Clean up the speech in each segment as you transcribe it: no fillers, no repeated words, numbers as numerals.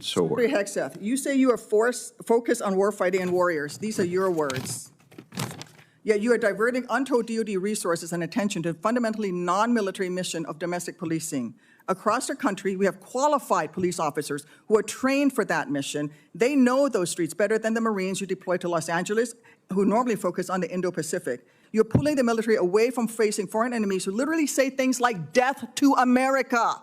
Secretary Hegseth, you say you are focused on warfighting and warriors. These are your words. Yet you are diverting untold DoD resources and attention to a fundamentally non-military mission of domestic policing. Across the country, we have qualified police officers who are trained for that mission. They know those streets better than the Marines you deploy to Los Angeles, who normally focus on the Indo-Pacific. You're pulling the military away from facing foreign enemies who literally say things like death to America.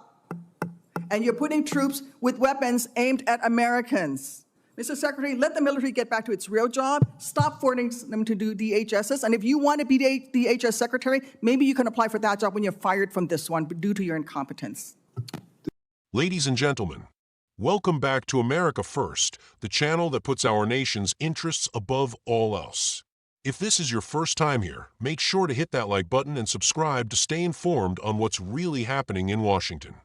And you're putting troops with weapons aimed at Americans. Mr. Secretary, let the military get back to its real job. Stop forcing them to do DHSs. And if you want to be DHS Secretary, maybe you can apply for that job when you're fired from this one due to your incompetence. Ladies and gentlemen, welcome back to America First, the channel that puts our nation's interests above all else. If this is your first time here, make sure to hit that like button and subscribe to stay informed on what's really happening in Washington.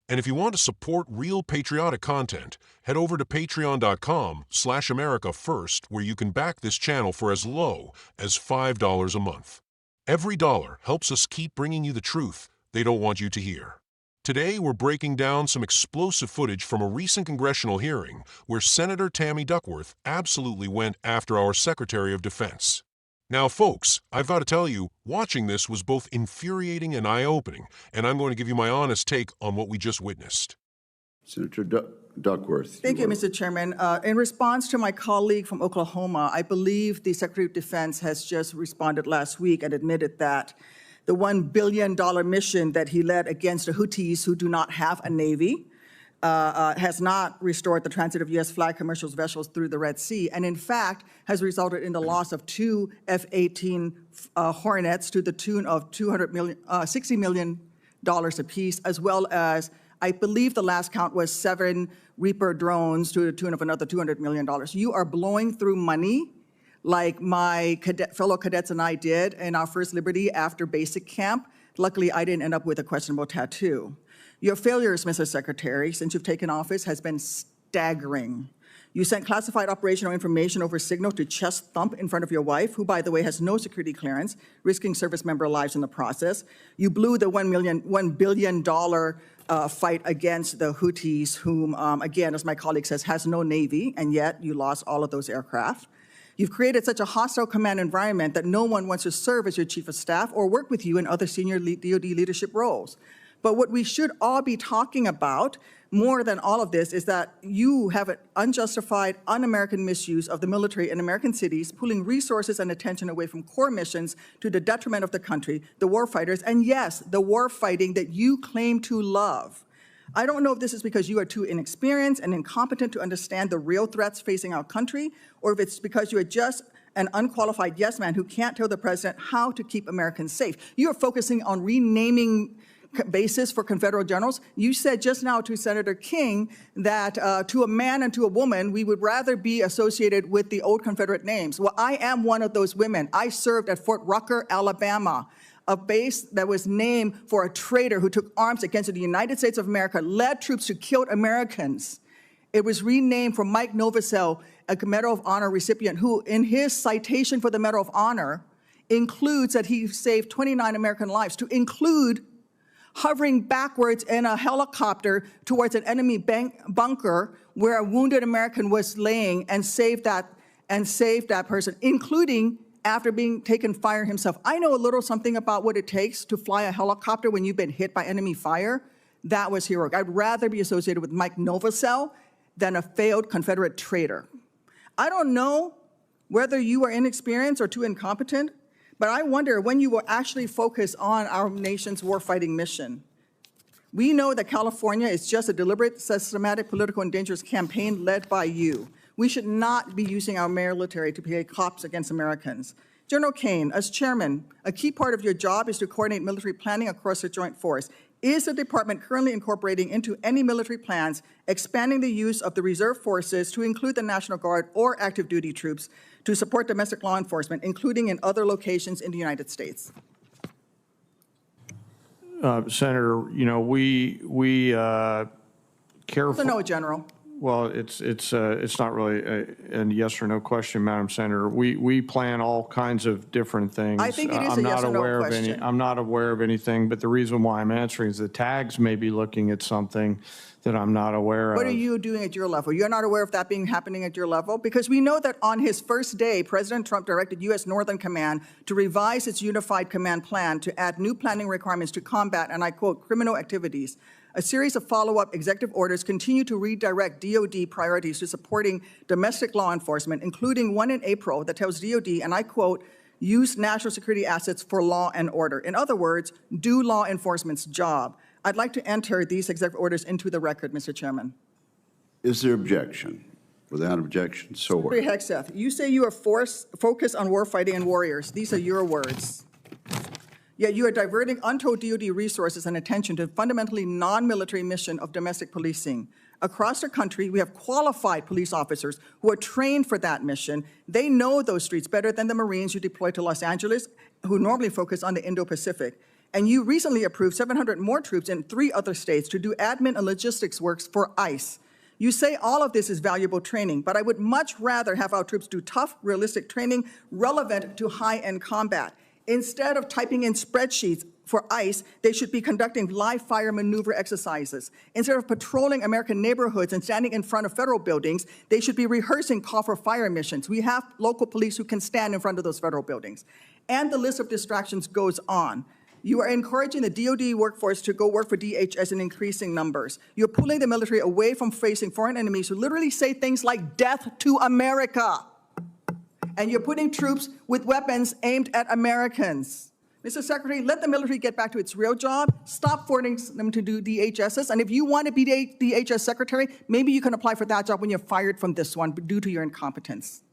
And if you want to support real patriotic content, head over to patreon.com/AmericaFirst, where you can back this channel for as low as $5 a month. Every dollar helps us keep bringing you the truth they don't want you to hear. Today, we're breaking down some explosive footage from a recent congressional hearing where Senator Tammy Duckworth absolutely went after our Secretary of Defense. Now, folks, I've got to tell you, watching this was both infuriating and eye-opening, and I'm going to give you my honest take on what we just witnessed. Senator Duckworth. Thank you, Mr. Chairman. In response to my colleague from Oklahoma, I believe the Secretary of Defense has just responded last week and admitted that the $1 billion mission that he led against the Houthis, who do not have a Navy, has not restored the transit of U.S. flag commercial vessels through the Red Sea, and in fact has resulted in the loss of 2 F-18 Hornets to the tune of $60 million apiece, as well as, I believe the last count was 7 Reaper drones to the tune of another $200 million. You are blowing through money like my fellow cadets and I did in our first Liberty after basic camp. Luckily, I didn't end up with a questionable tattoo. Your failures, Mr. Secretary, since you've taken office has been staggering. You sent classified operational information over Signal to chest thump in front of your wife, who, by the way, has no security clearance, risking service member lives in the process. You blew the $1 billion fight against the Houthis, whom, again, as my colleague says, has no Navy, and yet you lost all of those aircraft. You've created such a hostile command environment that no one wants to serve as your chief of staff or work with you in other senior DoD leadership roles. But what we should all be talking about more than all of this is that you have an unjustified, un-American misuse of the military in American cities, pulling resources and attention away from core missions to the detriment of the country, the war fighters, and yes, the war fighting that you claim to love. I don't know if this is because you are too inexperienced and incompetent to understand the real threats facing our country, or if it's because you are just an unqualified yes man who can't tell the president how to keep Americans safe. You are focusing on renaming basis for Confederate generals. You said just now to Senator King that to a man and to a woman, we would rather be associated with the old Confederate names. Well, I am one of those women. I served at Fort Rucker, Alabama, a base that was named for a traitor who took arms against the United States of America, led troops who killed Americans. It was renamed for Mike Novosel, a Medal of Honor recipient, who in his citation for the Medal of Honor includes that he saved 29 American lives, to include hovering backwards in a helicopter towards an enemy bunker where a wounded American was laying and saved that person, including after being taken fire himself. I know a little something about what it takes to fly a helicopter when you've been hit by enemy fire. That was heroic. I'd rather be associated with Mike Novosel than a failed Confederate traitor. I don't know whether you are inexperienced or too incompetent, but I wonder when you will actually focus on our nation's warfighting mission. We know that California is just a deliberate, systematic, political, and dangerous campaign led by you. We should not be using our military to play cops against Americans. General Kane, as chairman, a key part of your job is to coordinate military planning across the joint force. Is the department currently incorporating into any military plans expanding the use of the reserve forces to include the National Guard or active duty troops to support domestic law enforcement, including in other locations in the United States? Senator, you know, we carefully. No, General. Well, it's not really a yes or no question, Madam Senator. We plan all kinds of different things. I think it is I'm a yes not or no aware of question. I'm not aware of anything, but the reason why I'm answering is the tags may be looking at something that I'm not aware of. What are you doing at your level? You're not aware of that happening at your level? Because we know that on his first day, President Trump directed U.S. Northern Command to revise its unified command plan to add new planning requirements to combat, and I quote, criminal activities. A series of follow-up executive orders continue to redirect DOD priorities to supporting domestic law enforcement, including one in April that tells DOD, and I quote, use national security assets for law and order. In other words, do law enforcement's job. I'd like to enter these executive orders into the record, Mr. Chairman. Is there objection? Without objection, so ordered. Secretary Hegseth, you say you are focused on warfighting and warriors. These are your words. Yet you are diverting untold DOD resources and attention to a fundamentally non-military mission of domestic policing. Across the country, we have qualified police officers who are trained for that mission. They know those streets better than the Marines you deploy to Los Angeles, who normally focus on the Indo-Pacific. And you recently approved 700 more troops in 3 other states to do admin and logistics works for ICE. You say all of this is valuable training, but I would much rather have our troops do tough, realistic training relevant to high-end combat. Instead of typing in spreadsheets for ICE, they should be conducting live fire maneuver exercises. Instead of patrolling American neighborhoods and standing in front of federal buildings, they should be rehearsing call for fire missions. We have local police who can stand in front of those federal buildings. And the list of distractions goes on. You are encouraging the DOD workforce to go work for DHS in increasing numbers. You're pulling the military away from facing foreign enemies who literally say things like death to America. And you're putting troops with weapons aimed at Americans. Mr. Secretary, let the military get back to its real job. Stop forcing them to do DHSs. And if you want to be DHS Secretary, maybe you can apply for that job when you're fired from this one due to your incompetence.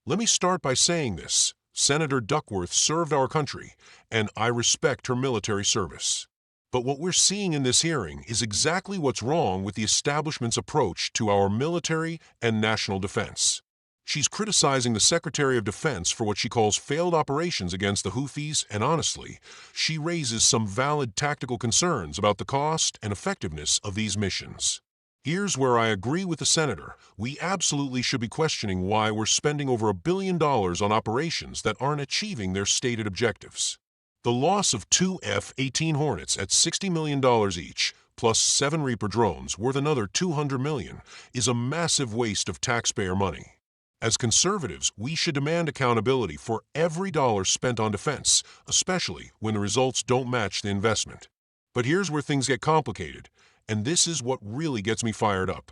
Let me start by saying this. Senator Duckworth served our country, and I respect her military service. But what we're seeing in this hearing is exactly what's wrong with the establishment's approach to our military and national defense. She's criticizing the Secretary of Defense for what she calls failed operations against the Houthis, and honestly, she raises some valid tactical concerns about the cost and effectiveness of these missions. Here's where I agree with the senator. We absolutely should be questioning why we're spending over $1 billion on operations that aren't achieving their stated objectives. The loss of 2 F-18 Hornets at $60 million each, plus 7 Reaper drones worth another $200 million, is a massive waste of taxpayer money. As conservatives, we should demand accountability for every dollar spent on defense, especially when the results don't match the investment. But here's where things get complicated, and this is what really gets me fired up.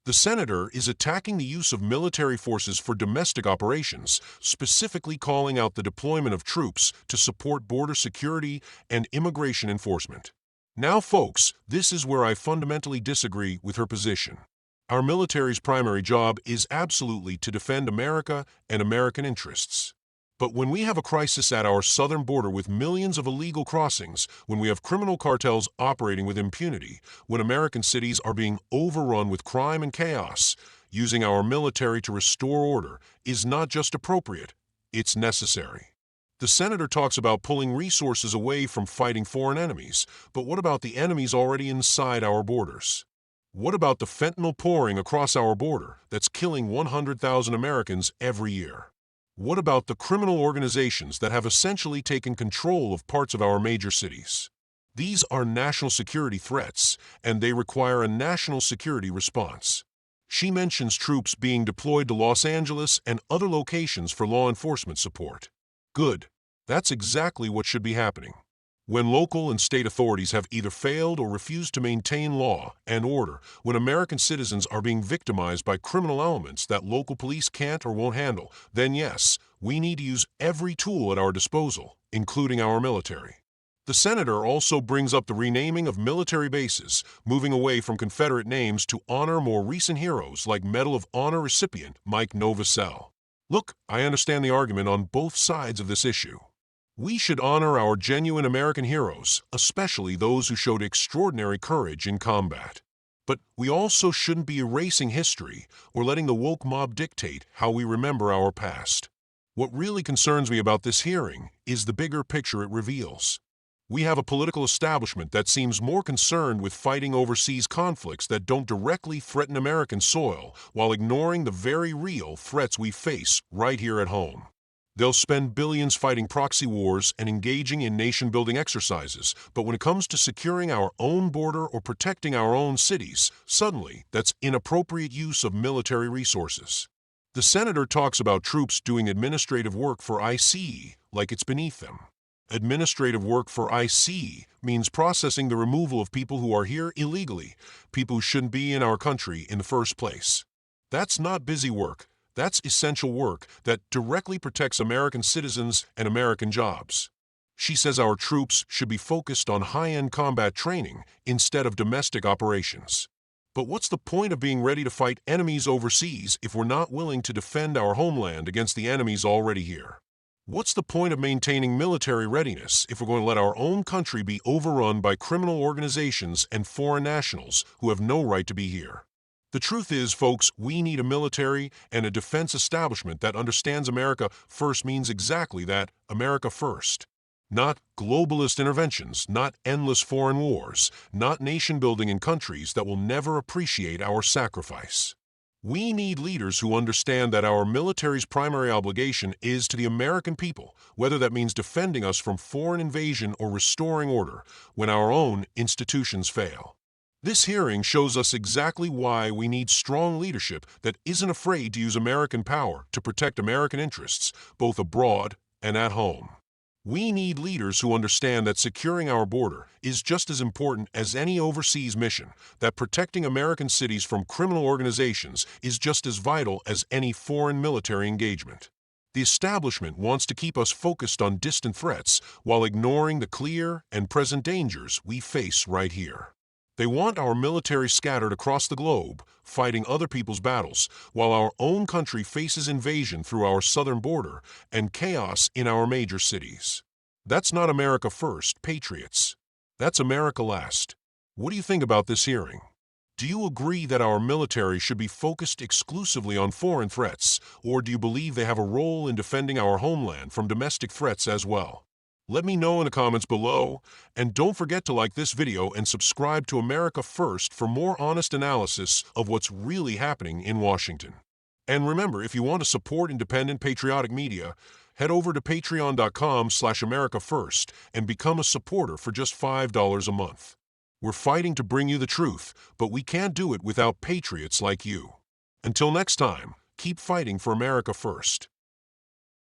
The senator is attacking the use of military forces for domestic operations, specifically calling out the deployment of troops to support border security and immigration enforcement. Now, folks, this is where I fundamentally disagree with her position. Our military's primary job is absolutely to defend America and American interests. But when we have a crisis at our southern border with millions of illegal crossings, when we have criminal cartels operating with impunity, when American cities are being overrun with crime and chaos, using our military to restore order is not just appropriate, it's necessary. The senator talks about pulling resources away from fighting foreign enemies, but what about the enemies already inside our borders? What about the fentanyl pouring across our border that's killing 100,000 Americans every year? What about the criminal organizations that have essentially taken control of parts of our major cities? These are national security threats, and they require a national security response. She mentions troops being deployed to Los Angeles and other locations for law enforcement support. Good. That's exactly what should be happening. When local and state authorities have either failed or refused to maintain law and order, when American citizens are being victimized by criminal elements that local police can't or won't handle, then yes, we need to use every tool at our disposal, including our military. The senator also brings up the renaming of military bases, moving away from Confederate names to honor more recent heroes like Medal of Honor recipient Mike Novosel. Look, I understand the argument on both sides of this issue. We should honor our genuine American heroes, especially those who showed extraordinary courage in combat. But we also shouldn't be erasing history or letting the woke mob dictate how we remember our past. What really concerns me about this hearing is the bigger picture it reveals. We have a political establishment that seems more concerned with fighting overseas conflicts that don't directly threaten American soil while ignoring the very real threats we face right here at home. They'll spend billions fighting proxy wars and engaging in nation-building exercises, but when it comes to securing our own border or protecting our own cities, suddenly that's inappropriate use of military resources. The senator talks about troops doing administrative work for ICE like it's beneath them. Administrative work for ICE means processing the removal of people who are here illegally, people who shouldn't be in our country in the first place. That's not busy work. That's essential work that directly protects American citizens and American jobs. She says our troops should be focused on high-end combat training instead of domestic operations. But what's the point of being ready to fight enemies overseas if we're not willing to defend our homeland against the enemies already here? What's the point of maintaining military readiness if we're going to let our own country be overrun by criminal organizations and foreign nationals who have no right to be here? The truth is, folks, we need a military and a defense establishment that understands America first means exactly that, America first. Not globalist interventions, not endless foreign wars, not nation-building in countries that will never appreciate our sacrifice. We need leaders who understand that our military's primary obligation is to the American people, whether that means defending us from foreign invasion or restoring order when our own institutions fail. This hearing shows us exactly why we need strong leadership that isn't afraid to use American power to protect American interests, both abroad and at home. We need leaders who understand that securing our border is just as important as any overseas mission, that protecting American cities from criminal organizations is just as vital as any foreign military engagement. The establishment wants to keep us focused on distant threats while ignoring the clear and present dangers we face right here. They want our military scattered across the globe, fighting other people's battles, while our own country faces invasion through our southern border and chaos in our major cities. That's not America first, patriots. That's America last. What do you think about this hearing? Do you agree that our military should be focused exclusively on foreign threats, or do you believe they have a role in defending our homeland from domestic threats as well? Let me know in the comments below, and don't forget to like this video and subscribe to America First for more honest analysis of what's really happening in Washington. And remember, if you want to support independent patriotic media, head over to patreon.com/AmericaFirst and become a supporter for just $5 a month. We're fighting to bring you the truth, but we can't do it without patriots like you. Until next time, keep fighting for America first.